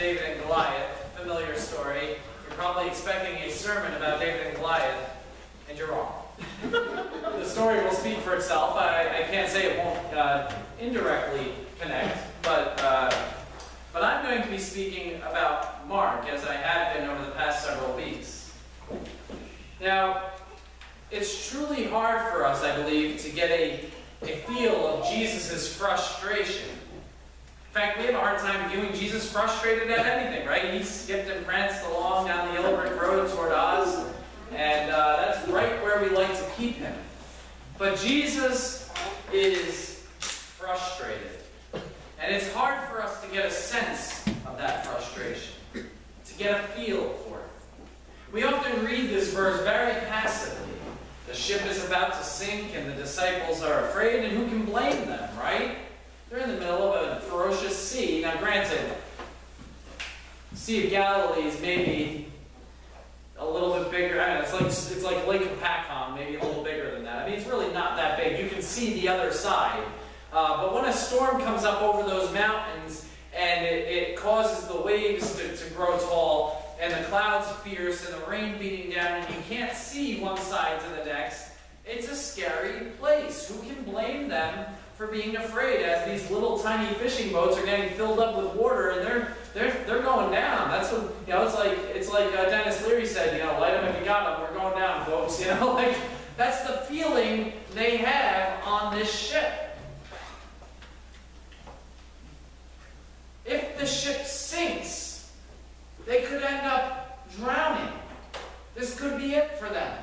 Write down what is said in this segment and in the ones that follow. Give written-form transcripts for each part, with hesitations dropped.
David and Goliath, familiar story. You're probably expecting a sermon about David and Goliath, and you're wrong. The story will speak for itself. I can't say it won't indirectly connect, but I'm going to be speaking about Mark, as I have been over the past several weeks. Now, it's truly hard for us, I believe, to get a feel of Jesus' frustration. In fact, we have a hard time viewing Jesus frustrated at anything, right? He skipped and pranced along down the Yellow Brick Road toward Oz, and that's right where we like to keep him. But Jesus is frustrated. And it's hard for us to get a sense of that frustration, to get a feel for it. We often read this verse very passively. The ship is about to sink and the disciples are afraid, and who can blame them, right? They're in the middle of a ferocious sea. Now granted, the Sea of Galilee is maybe a little bit bigger. I don't know, it's like Lake Hopatcong, maybe a little bigger than that. I mean, it's really not that big. You can see the other side. But when a storm comes up over those mountains and it causes the waves to grow tall and the clouds fierce and the rain beating down and you can't see one side to the next, it's a scary place. Who can blame them for being afraid as these little tiny fishing boats are getting filled up with water and they're going down? That's what, you know, it's like Dennis Leary said, you know, light them if you got them, we're going down, folks. You know, like that's the feeling they have on this ship. If the ship sinks, they could end up drowning. This could be it for them.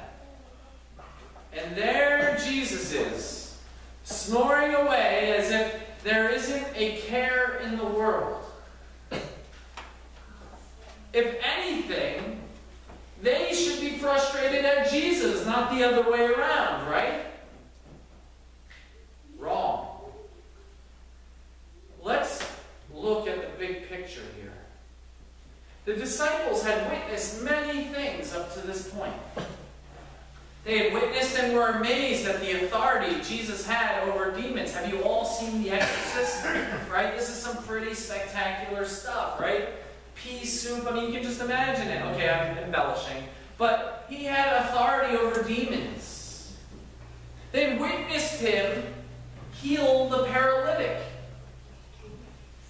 And there Jesus is, snoring away as if there isn't a care in the world. If anything, they should be frustrated at Jesus, not the other way around, right? Wrong. Let's look at the big picture here. The disciples had witnessed many things up to this point. They had witnessed and were amazed at the authority Jesus had over demons. Have you all seen The Exorcist? Right? This is some pretty spectacular stuff, right? Pea soup, I mean, you can just imagine it. Okay, I'm embellishing. But he had authority over demons. They witnessed him heal the paralytic.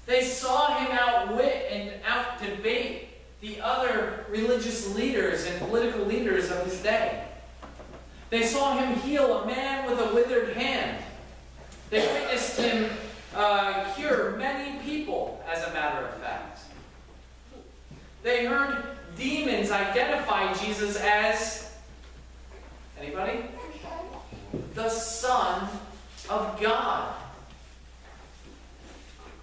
They saw him outwit and out-debate the other religious leaders and political leaders of his day. They saw him heal a man with a withered hand. They witnessed him cure many people, as a matter of fact. They heard demons identify Jesus as, anybody? The Son of God.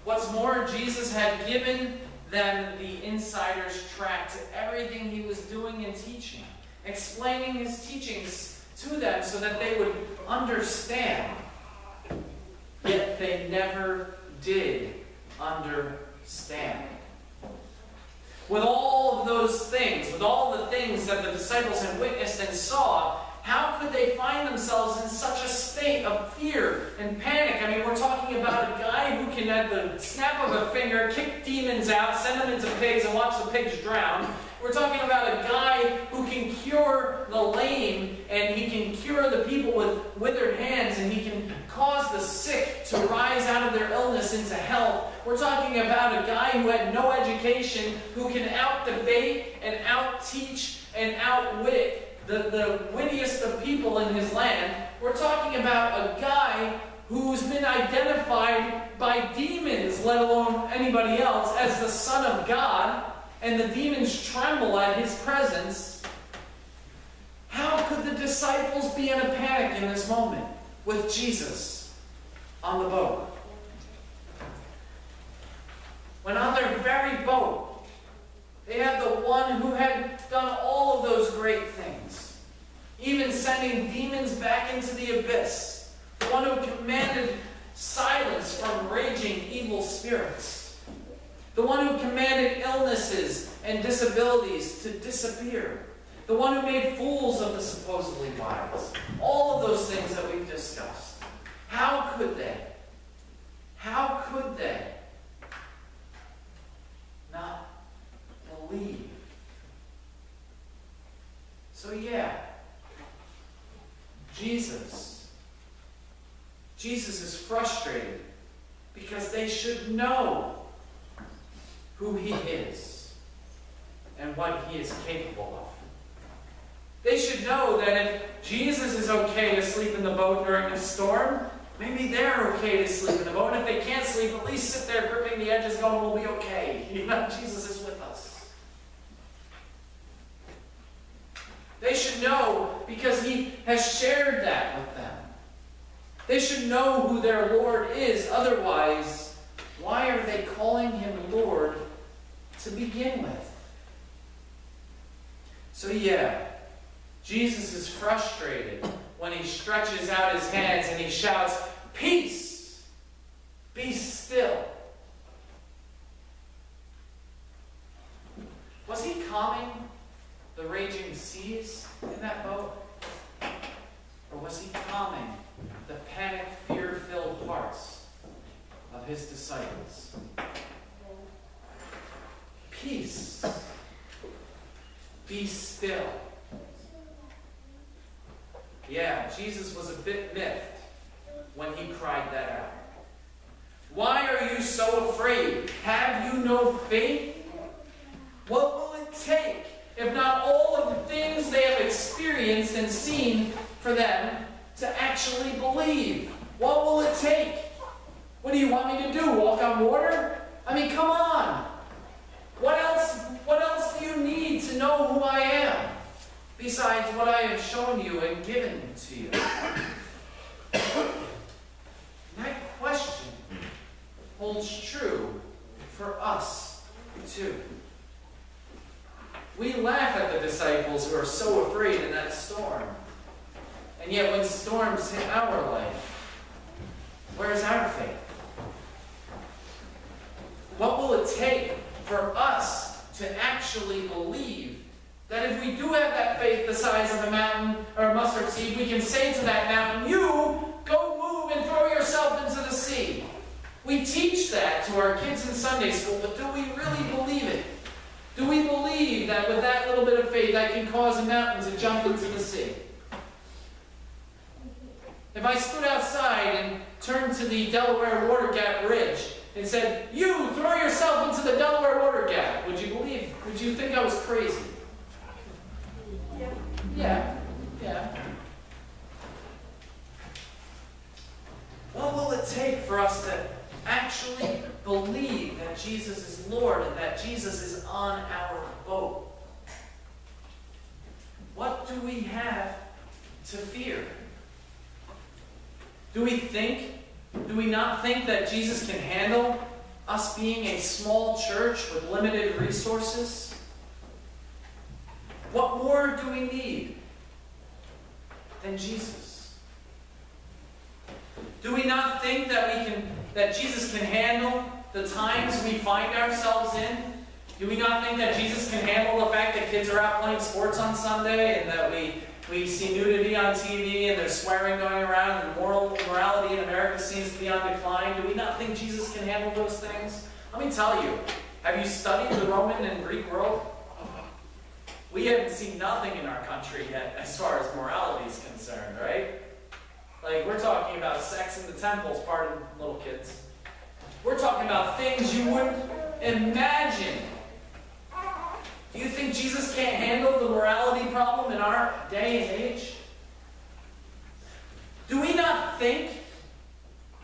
What's more, Jesus had given them the insider's track to everything he was doing and teaching, explaining his teachings to them so that they would understand. Yet they never did understand. With all of those things, with all the things that the disciples had witnessed and saw, how could they find themselves in such a state of fear and panic? I mean, we're talking about a guy who can, at the snap of a finger, kick demons out, send them into pigs, and watch the pigs drown. We're talking about a guy who can cure the lame, and he can cure the people with withered hands, and he can cause the sick to rise out of their illness into health. We're talking about a guy who had no education, who can out-debate and out-teach and outwit the wittiest of people in his land. We're talking about a guy who's been identified by demons, let alone anybody else, as the Son of God, and the demons tremble at his presence. How could the disciples be in a panic in this moment with Jesus on the boat? When on their very boat, they had the one who had done all of those great things, even sending demons back into the abyss, the one who commanded silence from raging evil spirits, the one who commanded illnesses and disabilities to disappear, the one who made fools of the supposedly wise. All of those things that we've discussed. How could they not So yeah, Jesus is frustrated because they should know who he is and what he is capable of. They should know that if Jesus is okay to sleep in the boat during a storm, maybe they're okay to sleep in the boat. And if they can't sleep, at least sit there gripping the edges going, we'll be okay. You know, Jesus is with us. They should know because he has shared that with them. They should know who their Lord is. Otherwise, why are they calling him Lord to begin with? So yeah, Jesus is frustrated when he stretches out his hands and he shouts, "Peace! Be still." Was he calming the raging seas in that boat? Or was he calming the panic, fear-filled hearts of his disciples? Peace. Be still. Yeah, Jesus was a bit miffed when he cried that out. Why are you so afraid? Have you no faith? What will it take, if not all of the things they have experienced and seen, for them to actually believe? What will it take? What do you want me to do? Walk on water? I mean, come on. What else do you need to know who I am, besides what I have shown you and given to you? That question holds true for us too. We laugh at the disciples who are so afraid in that storm. And yet when storms hit our life, where's our faith? What will it take for us to actually believe that if we do have that faith the size of a mountain or a mustard seed, we can say to that mountain, "You go move and throw yourself into the sea"? We teach that to our kids in Sunday school, but do we really believe it? Do we believe that with that little bit of faith I can cause a mountain to jump into the sea? If I stood outside and turned to the Delaware Water Gap Bridge and said, "You throw yourself into the Delaware Water Gap," would you believe? Would you think I was crazy? Yeah. What will it take for us to actually believe that Jesus is Lord and that Jesus is on our boat? What do we have to fear? Do we not think that Jesus can handle us being a small church with limited resources? What more do we need than Jesus? Do we not think that Jesus can handle the times we find ourselves in? Do we not think that Jesus can handle the fact that kids are out playing sports on Sunday and that we see nudity on TV and there's swearing going around and morality in America seems to be on decline? Do we not think Jesus can handle those things? Let me tell you, have you studied the Roman and Greek world? We haven't seen nothing in our country yet as far as morality is concerned, right? Like, we're talking about sex in the temples, pardon little kids. We're talking about things you wouldn't imagine. Do you think Jesus can't handle the morality problem in our day and age? Do we not think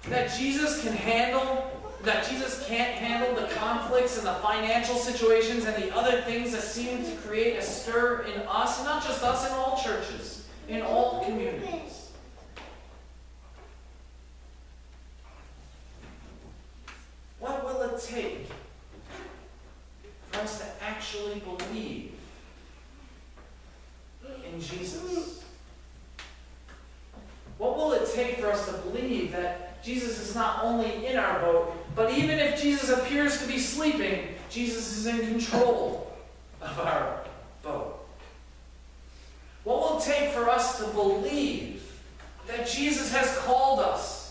that Jesus can't handle the conflicts and the financial situations and the other things that seem to create a stir in us, and not just us, in all churches, in all communities? What will it take for us to actually believe in Jesus? What will it take for us to believe that Jesus is not only in our boat, but even if Jesus appears to be sleeping, Jesus is in control of our boat? What will it take for us to believe that Jesus has called us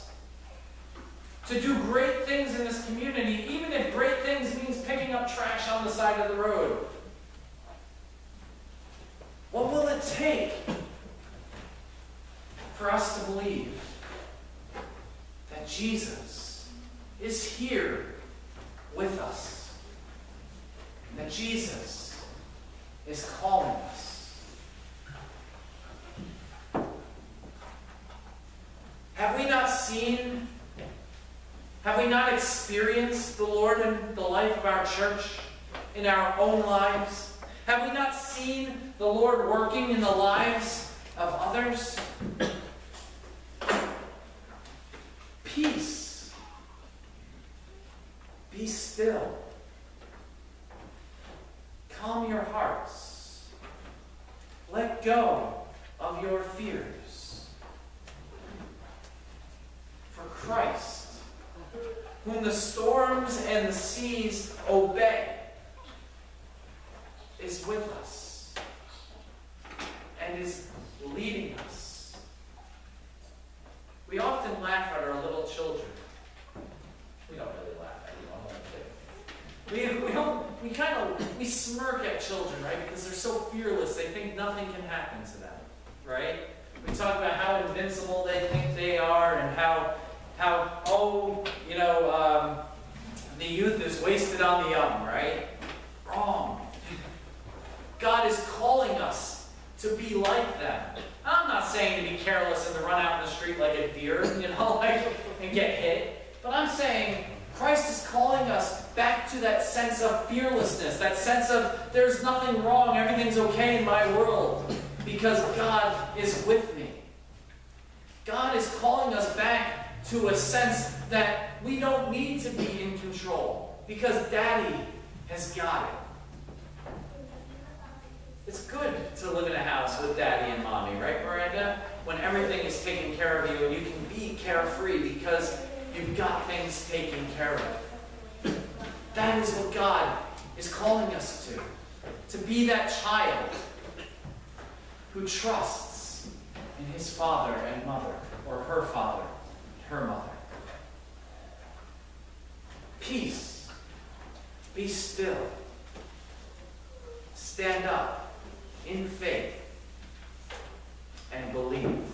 to do great things in this community, even if great things means picking up trash on the side of the road? What will it take for us to believe that Jesus is here with us? That Jesus is calling us? Have we not seen, have we not experienced the Lord in the life of our church, in our own lives? Have we not seen the Lord working in the lives of others? Peace. Be still. Calm your hearts. Let go of your fears. For Christ, whom the storms and the seas obey, is with us and is leading us. We often laugh at our little children. We don't really laugh at you, we smirk at children, right? Because they're so fearless, they think nothing can happen to them, right? We talk about how invincible they think they are and how the youth is wasted on the young, right? Wrong. God is calling us to be like them. I'm not saying to be careless and to run out in the street like a deer, and get hit. But I'm saying Christ is calling us back to that sense of fearlessness, that sense of there's nothing wrong, everything's okay in my world, because God is with me. God is calling us back to a sense that we don't need to be in control, because Daddy has got it. It's good to live in a house with Daddy and Mommy, right, Miranda? When everything is taken care of you and you can be carefree because you've got things taken care of. That is what God is calling us to be that child who trusts in his father and mother, or her father and her mother. Peace. Be still. Stand up in faith and believe.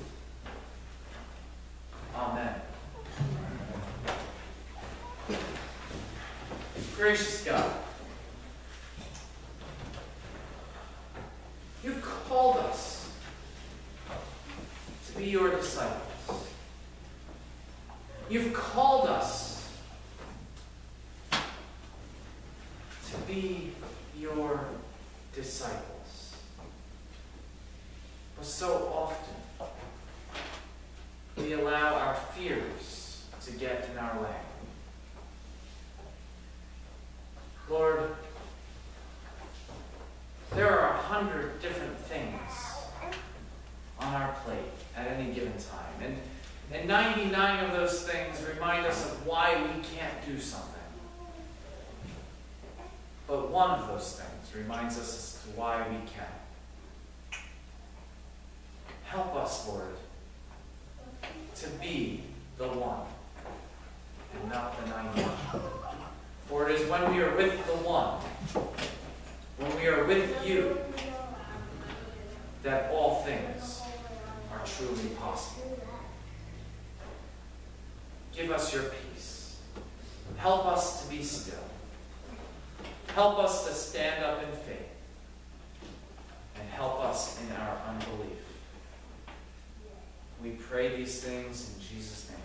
Amen. Gracious God, you've called us to be your disciples. You've called us to be your disciples. But so often, we allow our fears to get in our way. Lord, there are 100 different things on our plate at any given time. And 99 of those things remind us of why we can't do something. But one of those things reminds us as to why we can. Help us, Lord, to be the one and not the 99. For it is when we are with the one, when we are with you, that all things are truly possible. Give us your peace. Help us to be still. Help us to stand up in faith. And help us in our unbelief. We pray these things in Jesus' name.